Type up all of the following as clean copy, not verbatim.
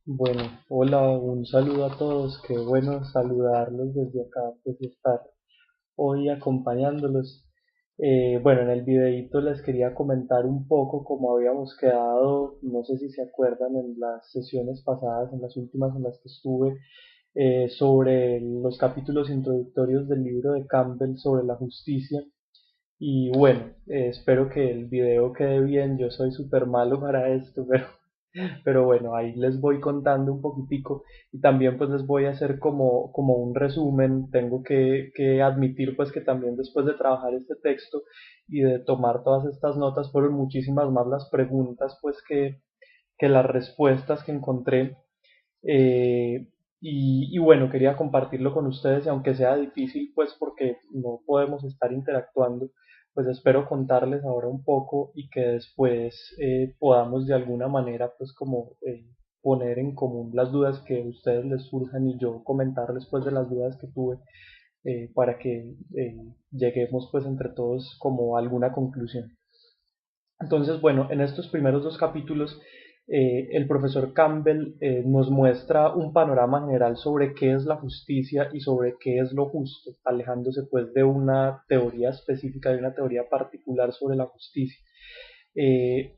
Bueno, hola, un saludo a todos, qué bueno saludarlos desde acá, pues y estar hoy acompañándolos. Bueno, en el videíto les quería comentar un poco cómo habíamos quedado, no sé si se acuerdan en las sesiones pasadas, en las últimas en las que estuve, sobre los capítulos introductorios del libro de Campbell sobre la justicia. Y bueno, espero que el video quede bien, yo soy súper malo para esto, pero bueno, ahí les voy contando un poquitico y también pues les voy a hacer como un resumen. Tengo que admitir pues que también después de trabajar este texto y de tomar todas estas notas fueron muchísimas más las preguntas pues que las respuestas que encontré. Eh, y bueno, quería compartirlo con ustedes y aunque sea difícil, pues porque no podemos estar interactuando, pues espero contarles ahora un poco y que después podamos de alguna manera pues como poner en común las dudas que a ustedes les surjan y yo comentarles pues de las dudas que tuve para que lleguemos pues entre todos como a alguna conclusión. Entonces, bueno, en estos primeros dos capítulos, el profesor Campbell nos muestra un panorama general sobre qué es la justicia y sobre qué es lo justo, alejándose pues de una teoría específica, de una teoría particular sobre la justicia.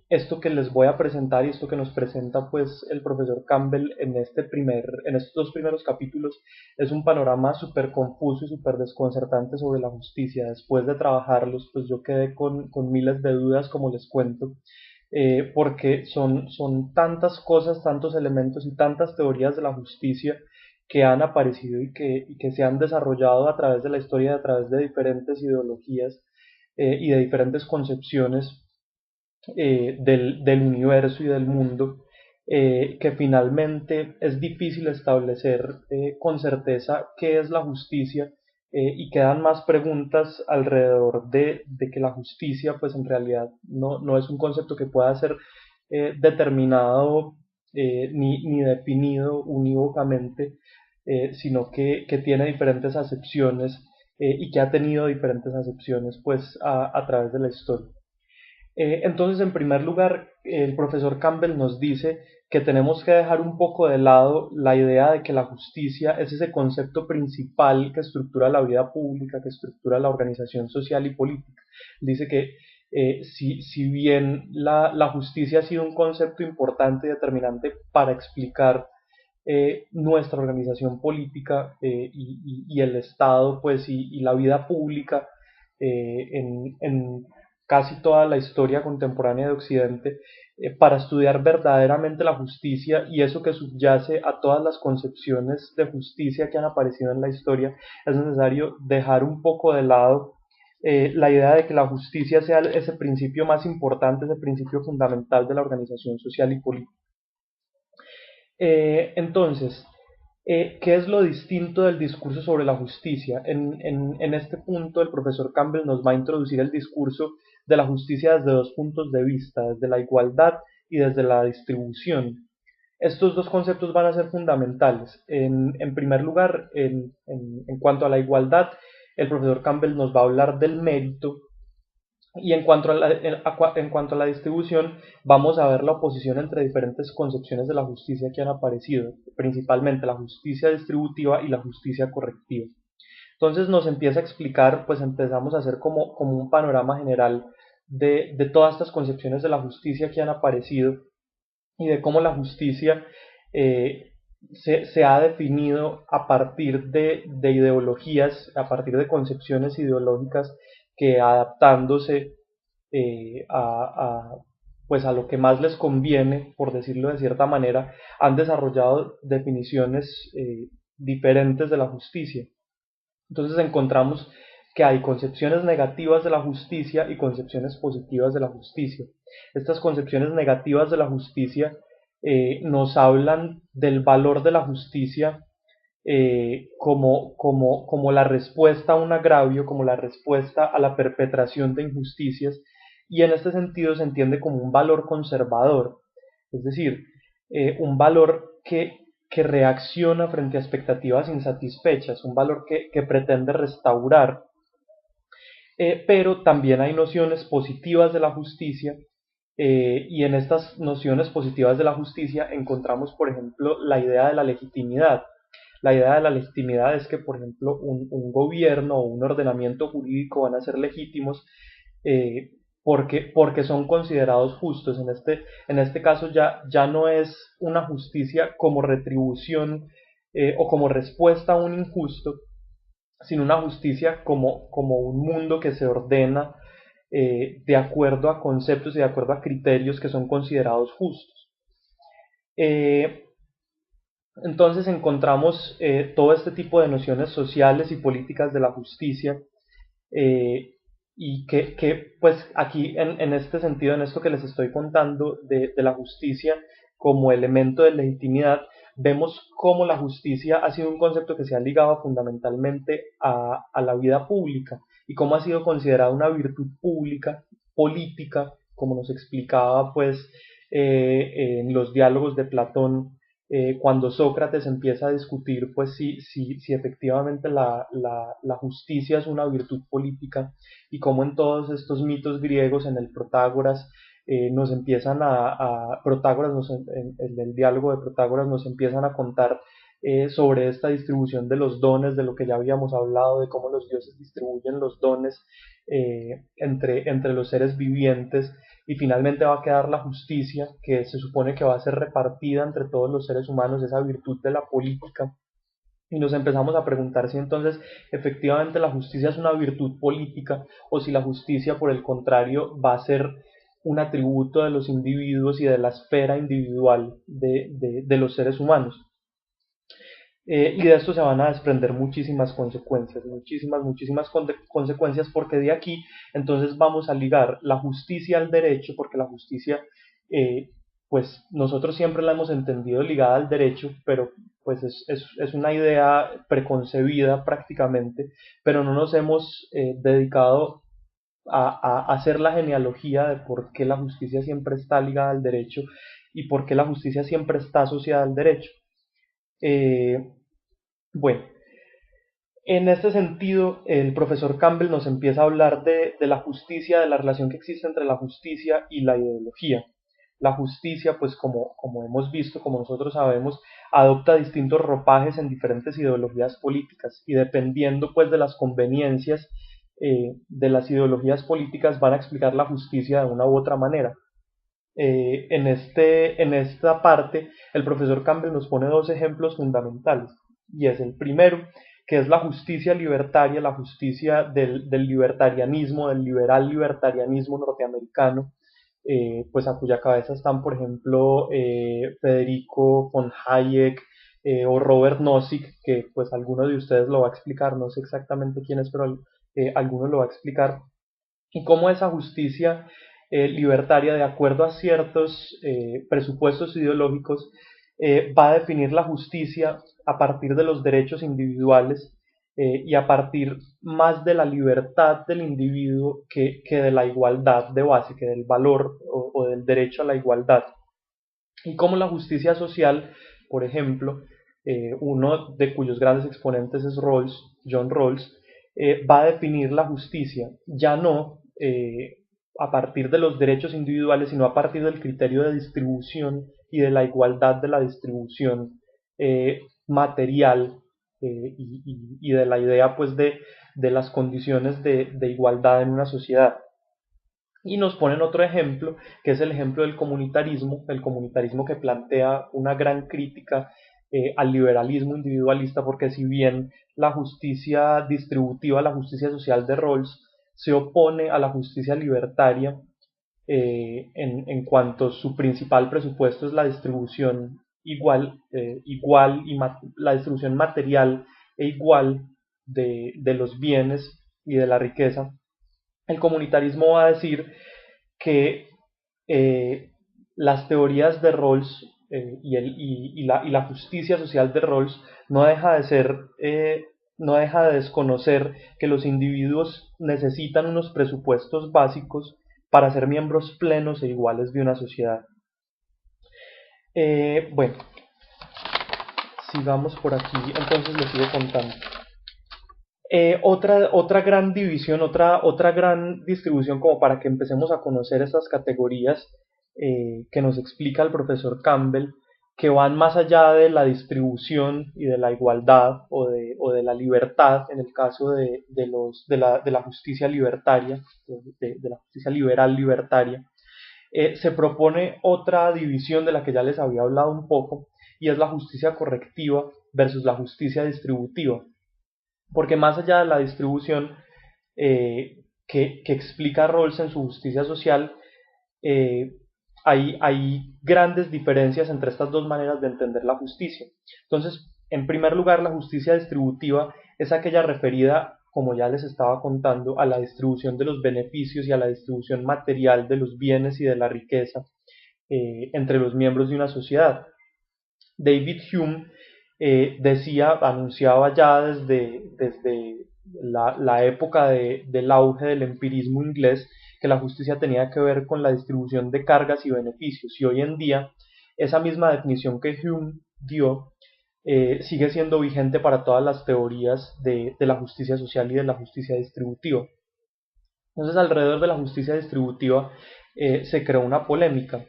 Esto que les voy a presentar y esto que nos presenta pues el profesor Campbell en estos dos primeros capítulos es un panorama súper confuso y súper desconcertante sobre la justicia. Después de trabajarlos pues yo quedé con miles de dudas como les cuento, porque son tantas cosas, tantos elementos y tantas teorías de la justicia que han aparecido y que se han desarrollado a través de la historia, a través de diferentes ideologías y de diferentes concepciones del universo y del mundo, que finalmente es difícil establecer con certeza qué es la justicia, y quedan más preguntas alrededor de que la justicia pues en realidad no es un concepto que pueda ser determinado ni definido unívocamente, sino que tiene diferentes acepciones, y que ha tenido diferentes acepciones pues a través de la historia. Entonces, en primer lugar, el profesor Campbell nos dice que tenemos que dejar un poco de lado la idea de que la justicia es ese concepto principal que estructura la vida pública, que estructura la organización social y política. Dice que si bien la justicia ha sido un concepto importante y determinante para explicar nuestra organización política, y el Estado, pues, y la vida pública en casi toda la historia contemporánea de Occidente, para estudiar verdaderamente la justicia y eso que subyace a todas las concepciones de justicia que han aparecido en la historia, es necesario dejar un poco de lado la idea de que la justicia sea ese principio más importante, ese principio fundamental de la organización social y política. Entonces, ¿qué es lo distinto del discurso sobre la justicia? En este punto, el profesor Campbell nos va a introducir el discurso de la justicia desde dos puntos de vista, desde la igualdad y desde la distribución. Estos dos conceptos van a ser fundamentales. En primer lugar, en cuanto a la igualdad, el profesor Campbell nos va a hablar del mérito y en cuanto a la distribución, vamos a ver la oposición entre diferentes concepciones de la justicia que han aparecido, principalmente la justicia distributiva y la justicia correctiva. Entonces nos empieza a explicar, pues empezamos a hacer como un panorama general de todas estas concepciones de la justicia que han aparecido y de cómo la justicia eh, se ha definido a partir de ideologías, a partir de concepciones ideológicas que adaptándose a, pues a lo que más les conviene, por decirlo de cierta manera, han desarrollado definiciones diferentes de la justicia. Entonces encontramos que hay concepciones negativas de la justicia y concepciones positivas de la justicia. Estas concepciones negativas de la justicia nos hablan del valor de la justicia como la respuesta a un agravio, como la respuesta a la perpetración de injusticias, y en este sentido se entiende como un valor conservador, es decir, un valor que reacciona frente a expectativas insatisfechas, un valor que pretende restaurar, pero también hay nociones positivas de la justicia Y en estas nociones positivas de la justicia encontramos, por ejemplo, la idea de la legitimidad. La idea de la legitimidad es que, por ejemplo, un gobierno o un ordenamiento jurídico van a ser legítimos eh, porque son considerados justos. En este caso ya no es una justicia como retribución o como respuesta a un injusto, sino una justicia como un mundo que se ordena de acuerdo a conceptos y de acuerdo a criterios que son considerados justos. Eh, entonces encontramos todo este tipo de nociones sociales y políticas de la justicia eh, y pues aquí en este sentido, en esto que les estoy contando de la justicia como elemento de legitimidad, vemos cómo la justicia ha sido un concepto que se ha ligado fundamentalmente a la vida pública y cómo ha sido considerada una virtud pública, política, como nos explicaba pues en los diálogos de Platón, cuando Sócrates empieza a discutir pues si efectivamente la justicia es una virtud política y cómo en todos estos mitos griegos en el Protágoras nos empiezan Protágoras en el diálogo de Protágoras nos empiezan a contar sobre esta distribución de los dones, de lo que ya habíamos hablado, de cómo los dioses distribuyen los dones entre los seres vivientes y finalmente va a quedar la justicia, que se supone que va a ser repartida entre todos los seres humanos, esa virtud de la política. Y nos empezamos a preguntar si entonces efectivamente la justicia es una virtud política o si la justicia, por el contrario, va a ser un atributo de los individuos y de la esfera individual de los seres humanos. Y de esto se van a desprender muchísimas consecuencias, muchísimas consecuencias, porque de aquí entonces vamos a ligar la justicia al derecho, porque la justicia, eh, pues nosotros siempre la hemos entendido ligada al derecho, pero pues es una idea preconcebida prácticamente, pero no nos hemos dedicado a hacer la genealogía de por qué la justicia siempre está ligada al derecho y por qué la justicia siempre está asociada al derecho. Eh, bueno, en este sentido, el profesor Campbell nos empieza a hablar de la justicia, de la relación que existe entre la justicia y la ideología. La justicia, pues como hemos visto, como nosotros sabemos, adopta distintos ropajes en diferentes ideologías políticas y dependiendo pues de las conveniencias de las ideologías políticas van a explicar la justicia de una u otra manera. En esta parte, el profesor Campbell nos pone dos ejemplos fundamentales, y es el primero, que es la justicia libertaria, la justicia del libertarianismo, del liberal libertarianismo norteamericano, pues a cuya cabeza están, por ejemplo, Federico von Hayek o Robert Nozick, que pues alguno de ustedes lo va a explicar, no sé exactamente quién es, pero alguno lo va a explicar, y cómo esa justicia libertaria, de acuerdo a ciertos presupuestos ideológicos, va a definir la justicia a partir de los derechos individuales y a partir más de la libertad del individuo que de la igualdad de base, que del valor o del derecho a la igualdad. Y cómo la justicia social, por ejemplo, uno de cuyos grandes exponentes es Rawls, John Rawls, va a definir la justicia ya no a partir de los derechos individuales, sino a partir del criterio de distribución y de la igualdad de la distribución material y de la idea pues de las condiciones de igualdad en una sociedad. Y nos ponen otro ejemplo, que es el ejemplo del el comunitarismo que plantea una gran crítica al liberalismo individualista, porque si bien la justicia distributiva, la justicia social de Rawls, se opone a la justicia libertaria en cuanto su principal presupuesto es la distribución igual y la distribución material e igual de los bienes y de la riqueza, el comunitarismo va a decir que eh, las teorías de Rawls y la justicia social de Rawls no deja de ser, no deja de desconocer que los individuos necesitan unos presupuestos básicos para ser miembros plenos e iguales de una sociedad. Bueno, sigamos por aquí, entonces les sigo contando. Otra gran división, otra gran distribución como para que empecemos a conocer estas categorías que nos explica el profesor Campbell, que van más allá de la distribución y de la igualdad o de la libertad, en el caso de la justicia libertaria, de la justicia liberal libertaria. Se propone otra división de la que ya les había hablado un poco, y es la justicia correctiva versus la justicia distributiva. Porque más allá de la distribución que explica Rawls en su justicia social, eh, hay grandes diferencias entre estas dos maneras de entender la justicia. Entonces, en primer lugar, la justicia distributiva es aquella referida, como ya les estaba contando, a la distribución de los beneficios y a la distribución material de los bienes y de la riqueza entre los miembros de una sociedad. David Hume anunciaba ya desde la época del auge del empirismo inglés, que la justicia tenía que ver con la distribución de cargas y beneficios. Y hoy en día, esa misma definición que Hume dio sigue siendo vigente para todas las teorías de la justicia social y de la justicia distributiva. Entonces, alrededor de la justicia distributiva se creó una polémica.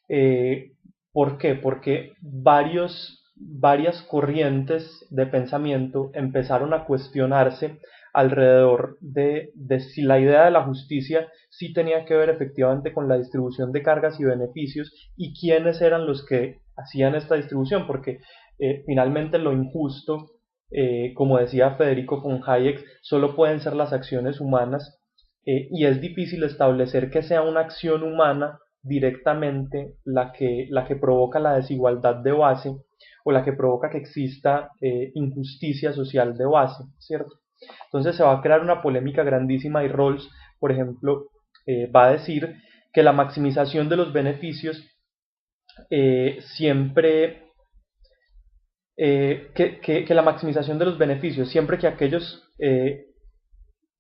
Eh, ¿Por qué? Porque varias corrientes de pensamiento empezaron a cuestionarse alrededor de si la idea de la justicia sí tenía que ver efectivamente con la distribución de cargas y beneficios, y quiénes eran los que hacían esta distribución, porque finalmente lo injusto, como decía Federico von Hayek, solo pueden ser las acciones humanas, y es difícil establecer que sea una acción humana directamente la que provoca la desigualdad de base o la que provoca que exista injusticia social de base, ¿cierto? Entonces se va a crear una polémica grandísima, y Rawls, por ejemplo, va a decir que la maximización de los beneficios siempre que la maximización de los beneficios siempre que aquellos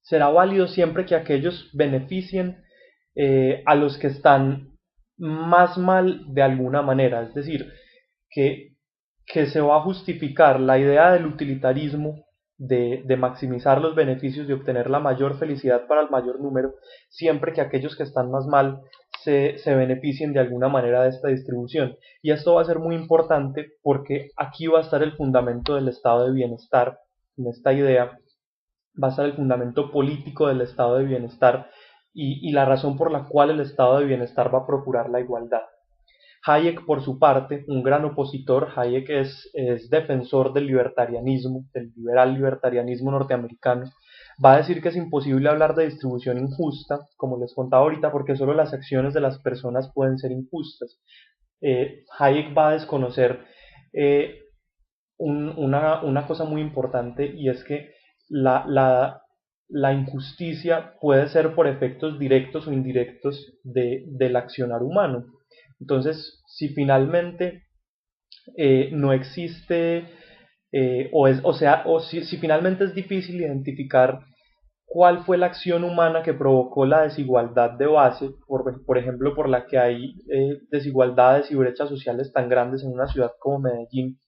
será válido siempre que aquellos beneficien a los que están más mal de alguna manera. Es decir, que, que se va a justificar la idea del utilitarismo de maximizar los beneficios y obtener la mayor felicidad para el mayor número, siempre que aquellos que están más mal se beneficien de alguna manera de esta distribución. Y esto va a ser muy importante porque aquí va a estar el fundamento del estado de bienestar, en esta idea va a estar el fundamento político del estado de bienestar, y la razón por la cual el estado de bienestar va a procurar la igualdad. Hayek, por su parte, un gran opositor, Hayek es defensor del libertarianismo, del liberal libertarianismo norteamericano, va a decir que es imposible hablar de distribución injusta, como les contaba ahorita, porque solo las acciones de las personas pueden ser injustas. Hayek va a desconocer eh, una cosa muy importante, y es que la, la, la injusticia puede ser por efectos directos o indirectos del accionar humano. Entonces, si finalmente no existe, si finalmente es difícil identificar cuál fue la acción humana que provocó la desigualdad de base, por ejemplo, por la que hay desigualdades y brechas sociales tan grandes en una ciudad como Medellín,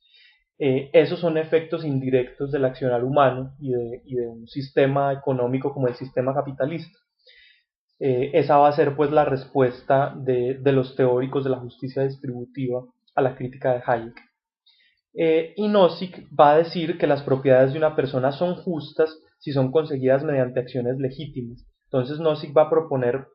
esos son efectos indirectos del accionar humano y de un sistema económico como el sistema capitalista. Esa va a ser pues la respuesta de los teóricos de la justicia distributiva a la crítica de Hayek. Y Nozick va a decir que las propiedades de una persona son justas si son conseguidas mediante acciones legítimas. Entonces Nozick va a proponer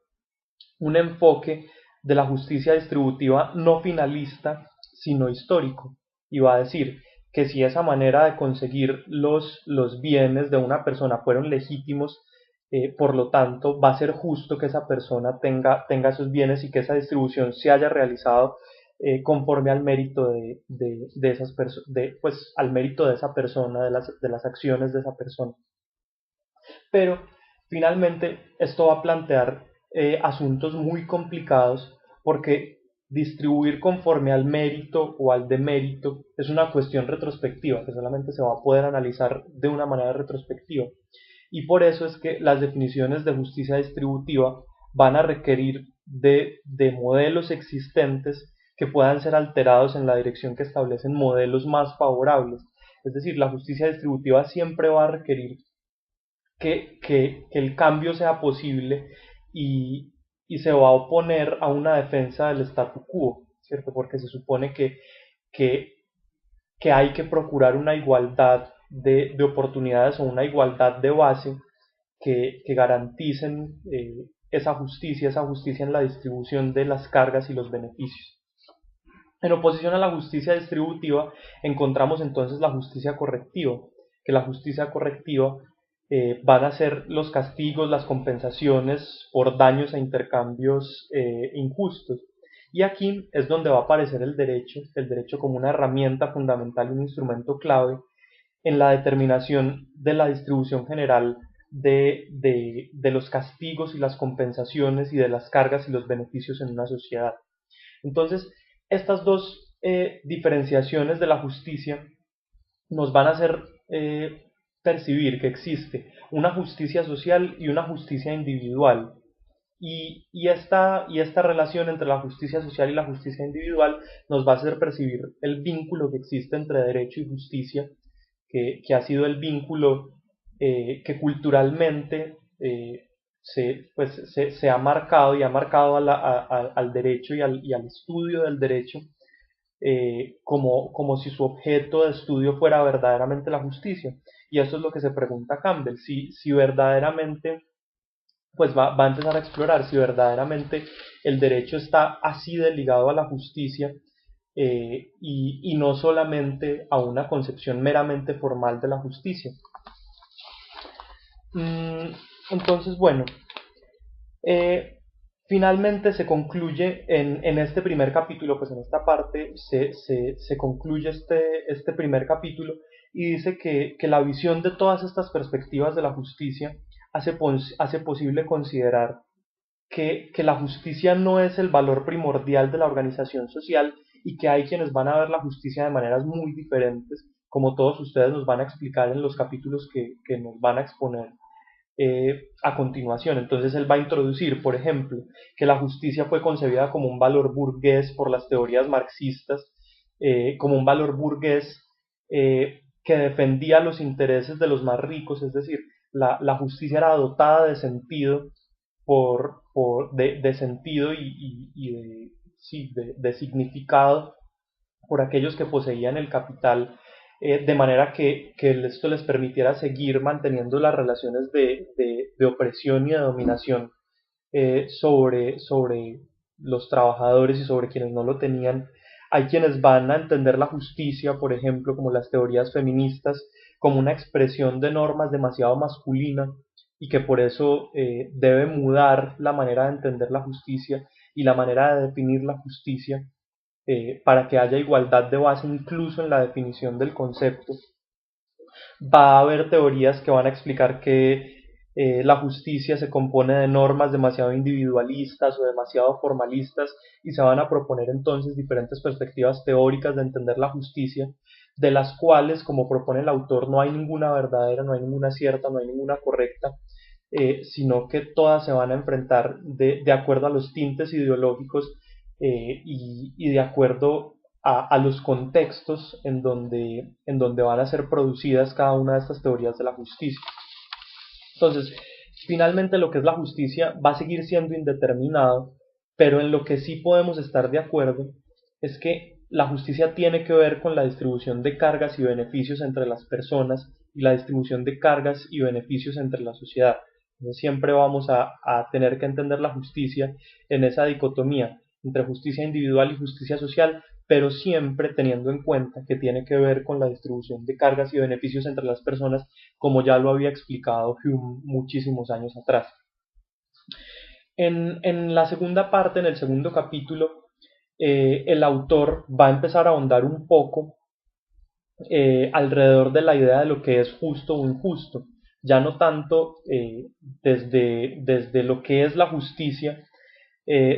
un enfoque de la justicia distributiva no finalista, sino histórico, y va a decir que si esa manera de conseguir los bienes de una persona fueron legítimos, por lo tanto va a ser justo que esa persona tenga esos bienes y que esa distribución se haya realizado conforme al mérito de esas pues, al mérito de esa persona, de las acciones de esa persona. Pero finalmente esto va a plantear asuntos muy complicados, porque distribuir conforme al mérito o al demérito es una cuestión retrospectiva que solamente se va a poder analizar de una manera retrospectiva. Y por eso es que las definiciones de justicia distributiva van a requerir de modelos existentes que puedan ser alterados en la dirección que establecen modelos más favorables. Es decir, la justicia distributiva siempre va a requerir que el cambio sea posible, y, y se va a oponer a una defensa del statu quo, ¿cierto? Porque se supone que, que hay que procurar una igualdad de oportunidades o una igualdad de base que garanticen esa justicia en la distribución de las cargas y los beneficios. En oposición a la justicia distributiva encontramos entonces la justicia correctiva, que la justicia correctiva van a ser los castigos, las compensaciones por daños e intercambios injustos. Y aquí es donde va a aparecer el derecho como una herramienta fundamental, un instrumento clave en la determinación de la distribución general de los castigos y las compensaciones y de las cargas y los beneficios en una sociedad. Entonces, estas dos diferenciaciones de la justicia nos van a hacer percibir que existe una justicia social y una justicia individual. Y esta relación entre la justicia social y la justicia individual nos va a hacer percibir el vínculo que existe entre derecho y justicia, que ha sido el vínculo que culturalmente se ha marcado y ha marcado al derecho y al estudio del derecho como si su objeto de estudio fuera verdaderamente la justicia. Y eso es lo que se pregunta Campbell, si verdaderamente, pues va a empezar a explorar si verdaderamente el derecho está así de ligado a la justicia y no solamente a una concepción meramente formal de la justicia. Entonces, bueno, eh, finalmente se concluye en este primer capítulo, pues en esta parte se concluye este primer capítulo y dice que la visión de todas estas perspectivas de la justicia hace posible considerar que la justicia no es el valor primordial de la organización social y que hay quienes van a ver la justicia de maneras muy diferentes, como todos ustedes nos van a explicar en los capítulos que nos van a exponer a continuación. Entonces él va a introducir, por ejemplo, que la justicia fue concebida como un valor burgués por las teorías marxistas, como un valor burgués que defendía los intereses de los más ricos, es decir, la justicia era dotada de sentido de sentido y de, sí, de significado por aquellos que poseían el capital, de manera que esto les permitiera seguir manteniendo las relaciones de opresión y de dominación sobre los trabajadores y sobre quienes no lo tenían. Hay quienes van a entender la justicia, por ejemplo, como las teorías feministas, como una expresión de normas demasiado masculina y que por eso debe mudar la manera de entender la justicia y la manera de definir la justicia para que haya igualdad de base incluso en la definición del concepto. Va a haber teorías que van a explicar que la justicia se compone de normas demasiado individualistas o demasiado formalistas y se van a proponer entonces diferentes perspectivas teóricas de entender la justicia, de las cuales, como propone el autor, no hay ninguna verdadera, no hay ninguna cierta, no hay ninguna correcta, sino que todas se van a enfrentar de acuerdo a los tintes ideológicos y de acuerdo a los contextos en donde van a ser producidas cada una de estas teorías de la justicia. Entonces, finalmente lo que es la justicia va a seguir siendo indeterminado, pero en lo que sí podemos estar de acuerdo es que la justicia tiene que ver con la distribución de cargas y beneficios entre las personas y la distribución de cargas y beneficios entre la sociedad. Entonces, siempre vamos a tener que entender la justicia en esa dicotomía entre justicia individual y justicia social, pero siempre teniendo en cuenta que tiene que ver con la distribución de cargas y beneficios entre las personas, como ya lo había explicado Hume muchísimos años atrás. En la segunda parte, en el segundo capítulo, el autor va a empezar a ahondar un poco alrededor de la idea de lo que es justo o injusto, ya no tanto desde lo que es la justicia,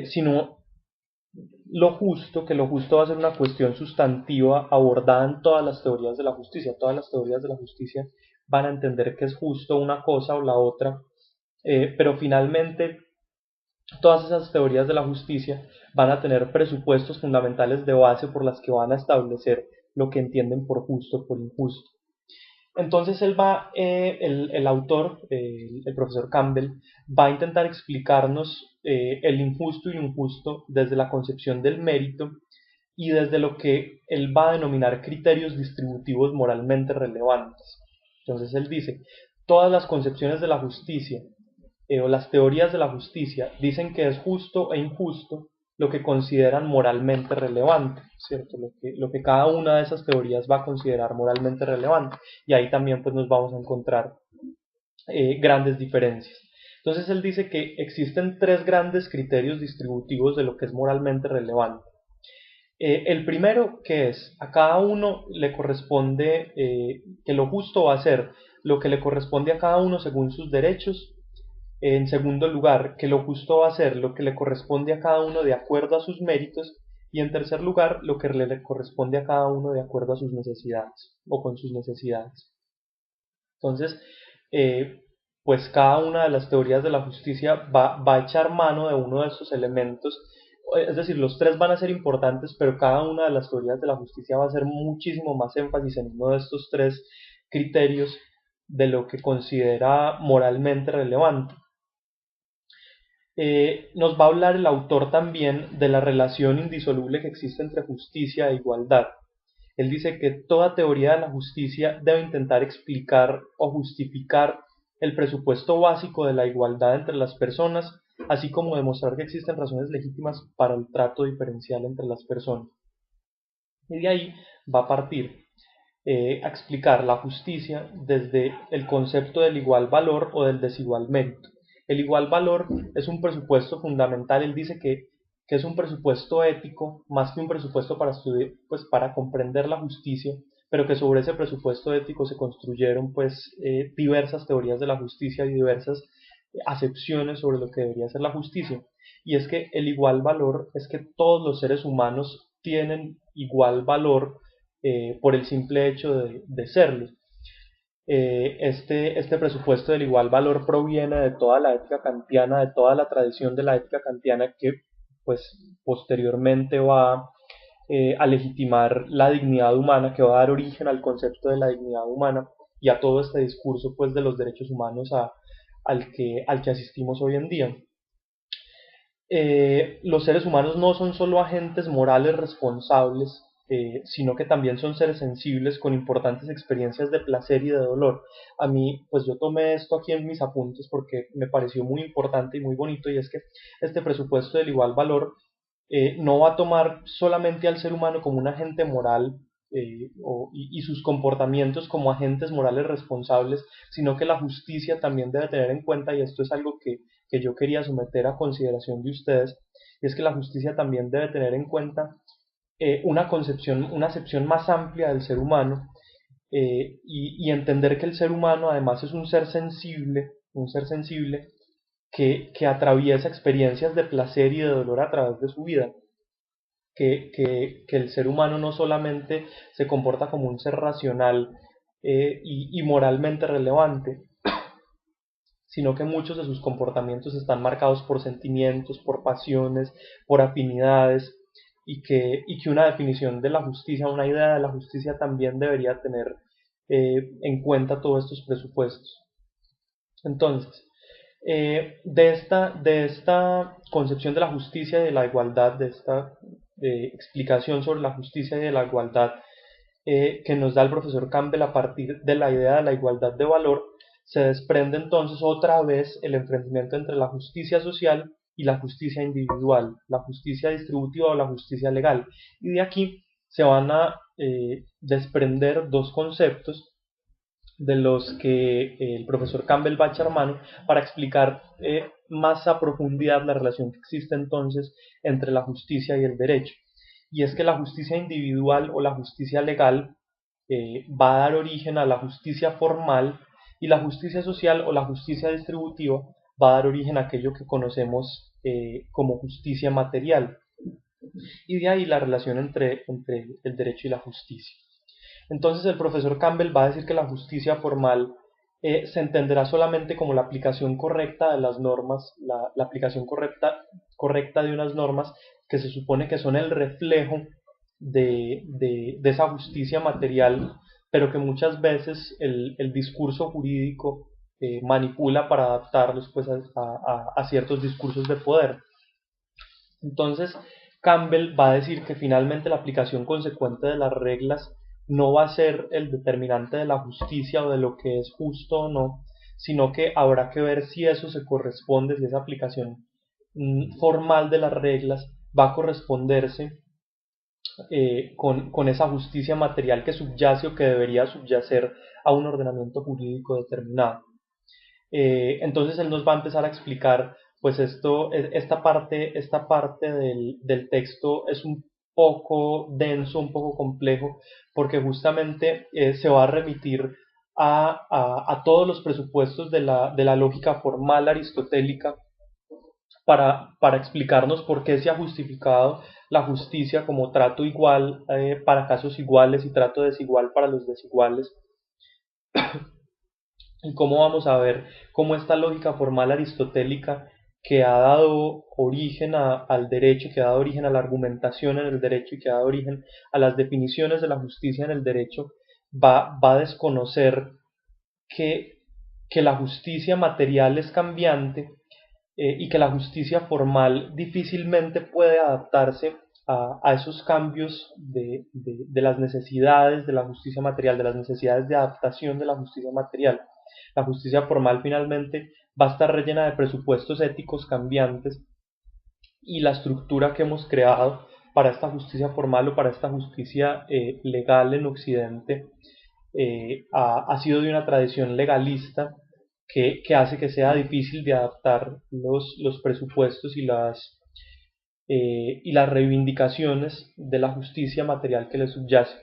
sino que lo justo va a ser una cuestión sustantiva abordada en todas las teorías de la justicia. Todas las teorías de la justicia van a entender que es justo una cosa o la otra, pero finalmente todas esas teorías de la justicia van a tener presupuestos fundamentales de base por las que van a establecer lo que entienden por justo, por injusto. Entonces el autor, el profesor Campbell, va a intentar explicarnos el injusto y lo injusto desde la concepción del mérito y desde lo que él va a denominar criterios distributivos moralmente relevantes. Entonces él dice, todas las concepciones de la justicia o las teorías de la justicia dicen que es justo e injusto lo que consideran moralmente relevante, ¿cierto? Lo que cada una de esas teorías va a considerar moralmente relevante. Y ahí también pues nos vamos a encontrar grandes diferencias. Entonces él dice que existen tres grandes criterios distributivos de lo que es moralmente relevante. El primero, que es, a cada uno le corresponde, que lo justo va a ser lo que le corresponde a cada uno según sus derechos. En segundo lugar, que lo justo va a ser lo que le corresponde a cada uno de acuerdo a sus méritos. Y en tercer lugar, lo que le corresponde a cada uno de acuerdo a sus necesidades o con sus necesidades. Entonces, eh, pues cada una de las teorías de la justicia va a echar mano de uno de esos elementos, es decir, los tres van a ser importantes, pero cada una de las teorías de la justicia va a hacer muchísimo más énfasis en uno de estos tres criterios de lo que considera moralmente relevante. Nos va a hablar el autor también de la relación indisoluble que existe entre justicia e igualdad. Él dice que toda teoría de la justicia debe intentar explicar o justificar el presupuesto básico de la igualdad entre las personas, así como demostrar que existen razones legítimas para el trato diferencial entre las personas. Y de ahí va a partir a explicar la justicia desde el concepto del igual valor o del desigual mérito. El igual valor es un presupuesto fundamental, él dice que es un presupuesto ético más que un presupuesto para estudiar, pues para comprender la justicia, pero que sobre ese presupuesto ético se construyeron pues diversas teorías de la justicia y diversas acepciones sobre lo que debería ser la justicia. Y es que el igual valor es que todos los seres humanos tienen igual valor por el simple hecho de serlo. Este presupuesto del igual valor proviene de toda la ética kantiana, de toda la tradición de la ética kantiana que pues posteriormente va a legitimar la dignidad humana, que va a dar origen al concepto de la dignidad humana y a todo este discurso pues de los derechos humanos al que asistimos hoy en día. Los seres humanos no son solo agentes morales responsables, sino que también son seres sensibles con importantes experiencias de placer y de dolor. A mí, pues yo tomé esto aquí en mis apuntes porque me pareció muy importante y muy bonito, y es que este presupuesto del igual valor no va a tomar solamente al ser humano como un agente moral y sus comportamientos como agentes morales responsables, sino que la justicia también debe tener en cuenta, y esto es algo que yo quería someter a consideración de ustedes, y es que la justicia también debe tener en cuenta una acepción más amplia del ser humano, y entender que el ser humano además es un ser sensible que atraviesa experiencias de placer y de dolor a través de su vida, que el ser humano no solamente se comporta como un ser racional y moralmente relevante, sino que muchos de sus comportamientos están marcados por sentimientos, por pasiones, por afinidades, y que una definición de la justicia, una idea de la justicia también debería tener en cuenta todos estos presupuestos. Entonces, de esta concepción de la justicia y de la igualdad, de esta explicación sobre la justicia y de la igualdad que nos da el profesor Campbell a partir de la idea de la igualdad de valor, se desprende entonces otra vez el enfrentamiento entre la justicia social y la justicia individual, la justicia distributiva o la justicia legal. Y de aquí se van a desprender dos conceptos de los que el profesor Campbell va a echar mano para explicar más a profundidad la relación que existe entonces entre la justicia y el derecho. Y es que la justicia individual o la justicia legal va a dar origen a la justicia formal, y la justicia social o la justicia distributiva va a dar origen a aquello que conocemos como justicia material. Y de ahí la relación entre el derecho y la justicia. Entonces el profesor Campbell va a decir que la justicia formal se entenderá solamente como la aplicación correcta de las normas, la aplicación correcta de unas normas que se supone que son el reflejo de esa justicia material, pero que muchas veces el discurso jurídico manipula para adaptarlos pues a ciertos discursos de poder. Entonces, Campbell va a decir que finalmente la aplicación consecuente de las reglas no va a ser el determinante de la justicia o de lo que es justo o no, sino que habrá que ver si eso se corresponde, si esa aplicación formal de las reglas va a corresponderse con esa justicia material que subyace o que debería subyacer a un ordenamiento jurídico determinado. Entonces él nos va a empezar a explicar, pues esta parte del texto es un poco denso, un poco complejo, porque justamente se va a remitir a todos los presupuestos de la lógica formal aristotélica para explicarnos por qué se ha justificado la justicia como trato igual para casos iguales y trato desigual para los desiguales, y cómo vamos a ver cómo esta lógica formal aristotélica que ha dado origen al derecho, que ha dado origen a la argumentación en el derecho y que ha dado origen a las definiciones de la justicia en el derecho, va a desconocer que, que la justicia material es cambiante y que la justicia formal difícilmente puede adaptarse a esos cambios de las necesidades de la justicia material, de las necesidades de adaptación de la justicia material. La justicia formal finalmente va a estar rellena de presupuestos éticos cambiantes y la estructura que hemos creado para esta justicia formal o para esta justicia legal en Occidente ha sido de una tradición legalista que hace que sea difícil de adaptar los presupuestos y las reivindicaciones de la justicia material que le subyace.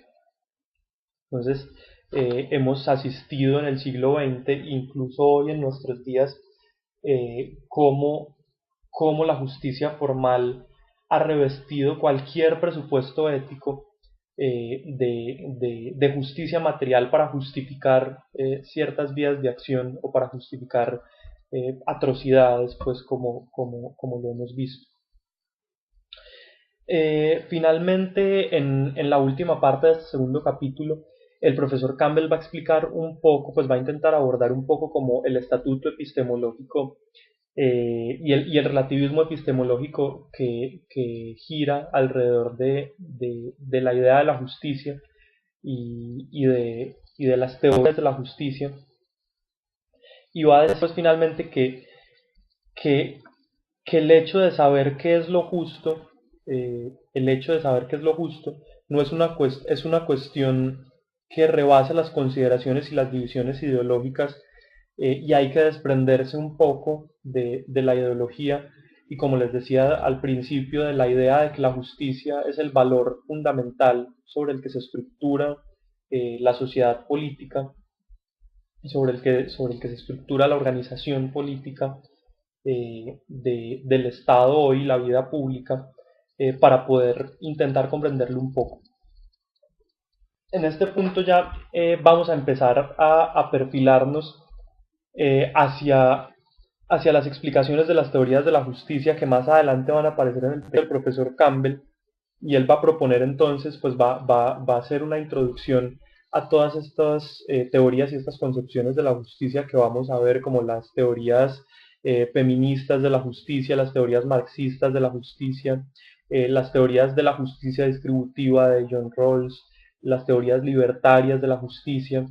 Entonces, hemos asistido en el siglo XX, incluso hoy en nuestros días, cómo la justicia formal ha revestido cualquier presupuesto ético de justicia material para justificar ciertas vías de acción o para justificar atrocidades, pues como lo hemos visto. Finalmente, en la última parte de este segundo capítulo, el profesor Campbell va a explicar un poco, pues va a intentar abordar un poco como el estatuto epistemológico y el relativismo epistemológico que gira alrededor de la idea de la justicia y de las teorías de la justicia. Y va a decir pues, finalmente que, que el hecho de saber qué es lo justo, el hecho de saber qué es lo justo, no es es una cuestión que rebasa las consideraciones y las divisiones ideológicas y hay que desprenderse un poco de la ideología y como les decía al principio de la idea de que la justicia es el valor fundamental sobre el que se estructura la sociedad política y sobre el que se estructura la organización política del Estado hoy, la vida pública, para poder intentar comprenderlo un poco. En este punto ya vamos a empezar a perfilarnos hacia las explicaciones de las teorías de la justicia que más adelante van a aparecer en el texto del profesor Campbell, y él va a proponer entonces, pues va a hacer una introducción a todas estas teorías y estas concepciones de la justicia que vamos a ver, como las teorías feministas de la justicia, las teorías marxistas de la justicia, las teorías de la justicia distributiva de John Rawls, las teorías libertarias de la justicia,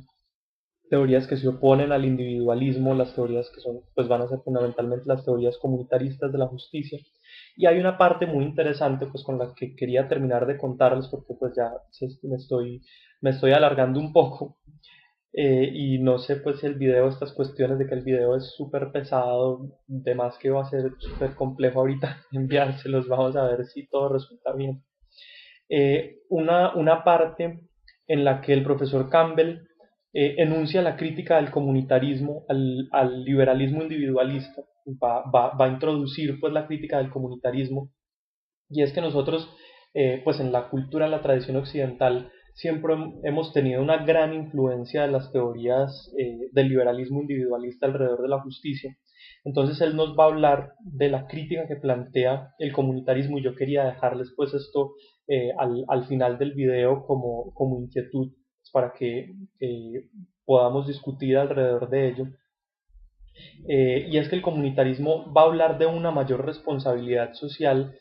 teorías que se oponen al individualismo, las teorías que son, pues van a ser fundamentalmente las teorías comunitaristas de la justicia. Y hay una parte muy interesante pues con la que quería terminar de contarles porque pues ya me estoy alargando un poco y no sé pues si el video, estas cuestiones de que el video es súper pesado, de más que va a ser súper complejo ahorita enviárselos, vamos a ver si todo resulta bien. Una parte en la que el profesor Campbell enuncia la crítica del comunitarismo al liberalismo individualista, va a introducir pues la crítica del comunitarismo, y es que nosotros pues en la cultura, en la tradición occidental, siempre hemos tenido una gran influencia de las teorías del liberalismo individualista alrededor de la justicia. Entonces él nos va a hablar de la crítica que plantea el comunitarismo y yo quería dejarles pues esto al final del video como inquietud para que podamos discutir alrededor de ello. y es que el comunitarismo va a hablar de una mayor responsabilidad social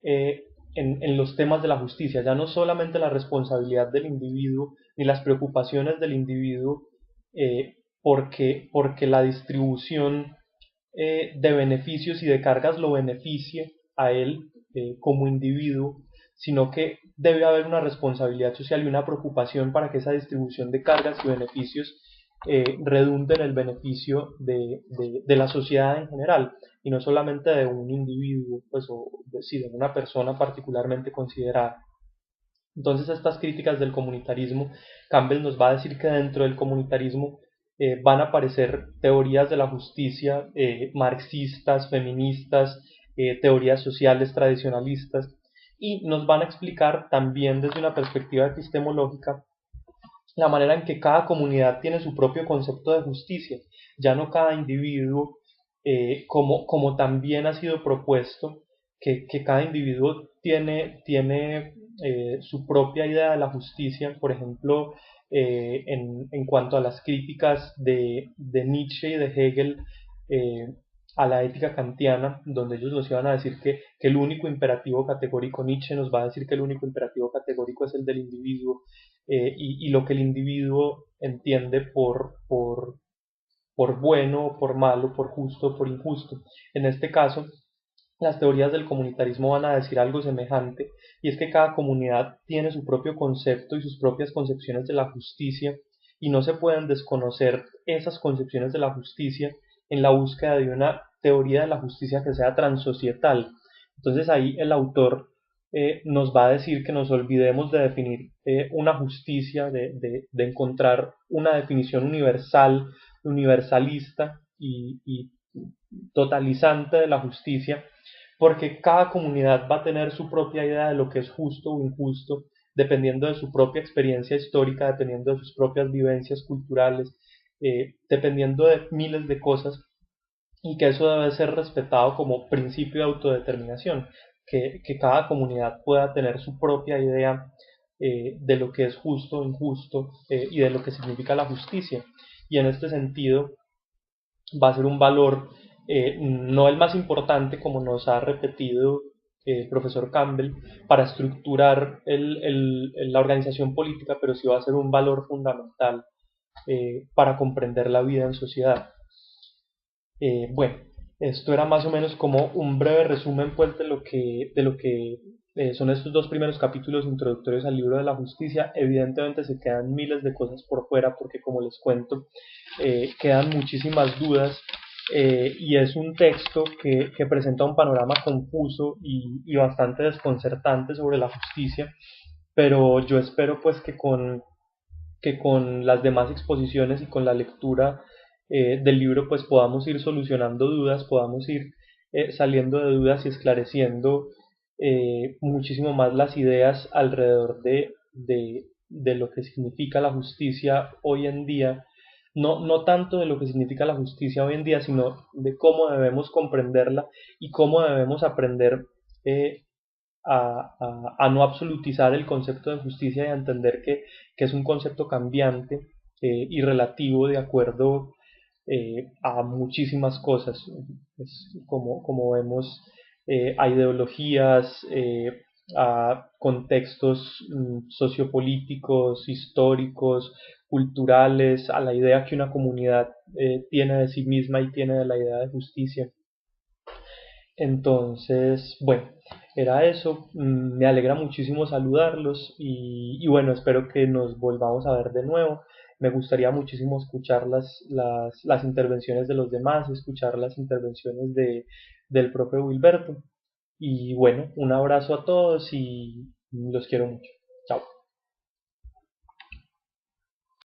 en los temas de la justicia, ya no solamente la responsabilidad del individuo ni las preocupaciones del individuo, porque la distribución de beneficios y de cargas lo beneficie a él como individuo, sino que debe haber una responsabilidad social y una preocupación para que esa distribución de cargas y beneficios redunde en el beneficio de la sociedad en general y no solamente de un individuo, pues, o sí, de una persona particularmente considerada. Entonces estas críticas del comunitarismo, Campbell nos va a decir que dentro del comunitarismo van a aparecer teorías de la justicia marxistas, feministas, teorías sociales tradicionalistas, y nos van a explicar también desde una perspectiva epistemológica la manera en que cada comunidad tiene su propio concepto de justicia, ya no cada individuo, como también ha sido propuesto, que cada individuo tiene su propia idea de la justicia, por ejemplo, en cuanto a las críticas de Nietzsche y de Hegel eh, a la ética kantiana, donde ellos nos iban a decir que el único imperativo categórico, Nietzsche nos va a decir que el único imperativo categórico es el del individuo, y lo que el individuo entiende por bueno, por malo, por justo, por injusto. En este caso, las teorías del comunitarismo van a decir algo semejante, y es que cada comunidad tiene su propio concepto y sus propias concepciones de la justicia, y no se pueden desconocer esas concepciones de la justicia en la búsqueda de una teoría de la justicia que sea transocietal. Entonces ahí el autor nos va a decir que nos olvidemos de definir una justicia, de encontrar una definición universal, universalista y totalizante de la justicia, porque cada comunidad va a tener su propia idea de lo que es justo o injusto, dependiendo de su propia experiencia histórica, dependiendo de sus propias vivencias culturales, dependiendo de miles de cosas, y que eso debe ser respetado como principio de autodeterminación, que cada comunidad pueda tener su propia idea de lo que es justo o injusto y de lo que significa la justicia. Y en este sentido, va a ser un valor no el más importante, como nos ha repetido el profesor Campbell, para estructurar la organización política, pero sí va a ser un valor fundamental para comprender la vida en sociedad. Bueno, esto era más o menos como un breve resumen pues de lo que son estos dos primeros capítulos introductorios al libro de la justicia. Evidentemente se quedan miles de cosas por fuera porque, como les cuento, quedan muchísimas dudas, y es un texto que presenta un panorama confuso y bastante desconcertante sobre la justicia, pero yo espero pues que con las demás exposiciones y con la lectura del libro pues podamos ir solucionando dudas, podamos ir saliendo de dudas y esclareciendo muchísimo más las ideas alrededor de lo que significa la justicia hoy en día, no tanto de lo que significa la justicia hoy en día, sino de cómo debemos comprenderla y cómo debemos aprender eh, a no absolutizar el concepto de justicia y a entender que es un concepto cambiante y relativo de acuerdo a muchísimas cosas. Como vemos, a ideologías, a contextos sociopolíticos, históricos, culturales, a la idea que una comunidad tiene de sí misma y tiene de la idea de justicia. Entonces, bueno, era eso. Me alegra muchísimo saludarlos y bueno, espero que nos volvamos a ver de nuevo. Me gustaría muchísimo escuchar las intervenciones de los demás, escuchar las intervenciones del propio Wilberto. Y bueno, un abrazo a todos y los quiero mucho. Chao.